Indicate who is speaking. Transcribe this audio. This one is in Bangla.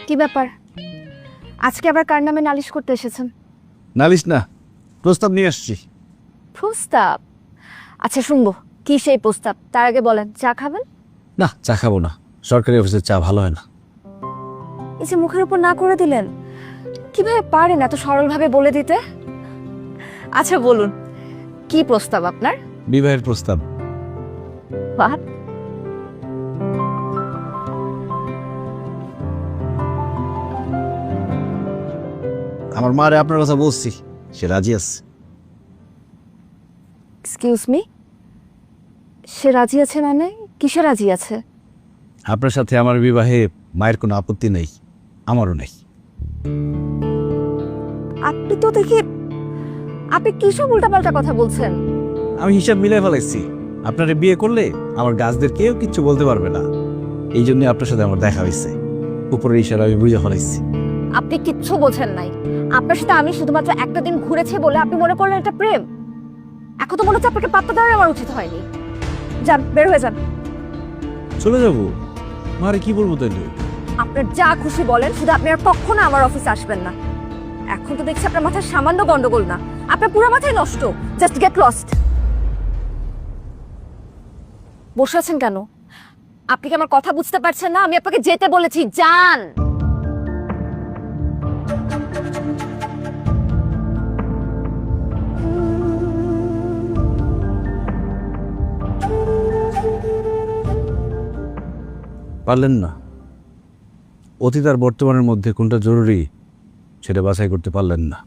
Speaker 1: কি ব্যাপার, আজকে আবার কার নামে নালিশ করতে এসেছেন?
Speaker 2: নালিশ না, প্রস্তাব নিয়ে আসছি।
Speaker 1: প্রস্তাব? আচ্ছা শুনবো, কি সেই প্রস্তাব? তার আগে বলেন, চা খাবেন?
Speaker 2: না, চা খাবো না, সরকারি অফিসের চা ভালো হয় না।
Speaker 1: এই যে মুখের উপর না করে দিলেন, কিভাবে পারেন এত সরলভাবে বলে দিতে? আচ্ছা বলুন, কি প্রস্তাব আপনার?
Speaker 2: বিবাহের প্রস্তাব।
Speaker 1: What?
Speaker 2: আমার মারে আপনার কথা বলছি, সে রাজি আছে।
Speaker 1: এক্সকিউজ মি, সে রাজি আছে মানে? কিসে রাজি আছে?
Speaker 2: আপনার সাথে আমার বিবাহে মায়ের কোনো আপত্তি নেই, আমারও নেই।
Speaker 1: আপনি তো দেখি, আপনি কিসব উল্টাপাল্টা কথা বলছেন।
Speaker 2: আমি হিসাব মিলাই ফেলাইছি, আপনারে বিয়ে করলে আমার গাছদের কেউ কিচ্ছু বলতে পারবে না, এই জন্য আপনার সাথে আমার দেখা হয়েছে। উপরের ইশারা আমি বুঝে ফেলাইছি।
Speaker 1: আপনি কিচ্ছু বোঝেন নাই। আপনার সাথে আমি শুধুমাত্র একটা দিন ঘুরেছি বলে আপনি মনে করলেন এটা প্রেম। এখন তো মনে হচ্ছে আপনাকে পাত্তা দেওয়ার আমার উচিত হয়নি। যান, বের হয়ে যান।
Speaker 2: চলে যাবো? মারে কি বলবো তাইলে?
Speaker 1: আপনার যা খুশি বলেন, শুধু আপনি আর কখনো আমার অফিসে আসবেন না। এখন তো দেখছি আপনার মাথায় সামান্য গন্ডগোল না, আপনার পুরো মাথায় নষ্ট। Just get lost. বসে আছেন কেন? আপনি কি আমার কথা বুঝতে পারছেন না? আমি আপনাকে যেতে বলেছি, যান।
Speaker 2: পারলেন না, অতীত আর বর্তমানের মধ্যে কোনটা জরুরি সেটা বাছাই করতে পারলেন না।